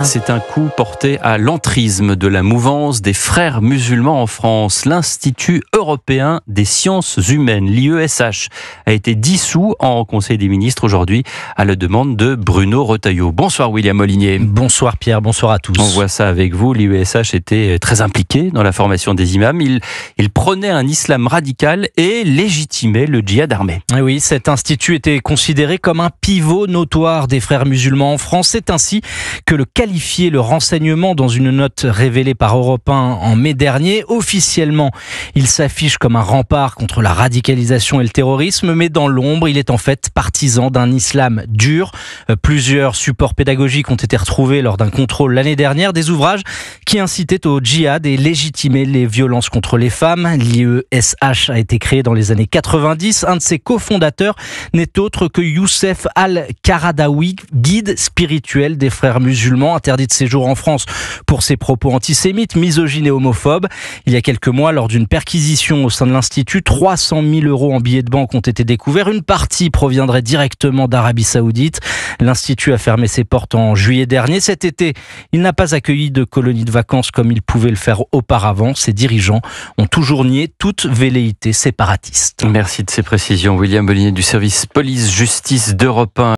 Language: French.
C'est un coup porté à l'entrisme de la mouvance des frères musulmans en France. L'Institut européen des sciences humaines, l'IESH, a été dissous en Conseil des ministres aujourd'hui à la demande de Bruno Retailleau. Bonsoir William Molinier. Bonsoir Pierre, bonsoir à tous. On voit ça avec vous. L'IESH était très impliqué dans la formation des imams. Il prônait un islam radical et légitimait le djihad armé. Et oui, cet institut était considéré comme un pivot notoire des frères musulmans en France. C'est ainsi que le qualifié le renseignement dans une note révélée par Europe 1 en mai dernier. Officiellement, il s'affiche comme un rempart contre la radicalisation et le terrorisme, mais dans l'ombre, il est en fait partisan d'un islam dur. Plusieurs supports pédagogiques ont été retrouvés lors d'un contrôle l'année dernière, des ouvrages qui incitaient au djihad et légitimaient les violences contre les femmes. L'IESH a été créé dans les années 90. Un de ses cofondateurs n'est autre que Youssef Al-Qaradawi, guide spirituel des frères musulmans, interdit de séjour en France pour ses propos antisémites, misogynes et homophobes. Il y a quelques mois, lors d'une perquisition au sein de l'Institut, 300 000 € en billets de banque ont été découverts. Une partie proviendrait directement d'Arabie Saoudite. L'Institut a fermé ses portes en juillet dernier. Cet été, il n'a pas accueilli de colonies de vacances comme il pouvait le faire auparavant. Ses dirigeants ont toujours nié toute velléité séparatiste. Merci de ces précisions. William Molinier du service police-justice d'Europe 1.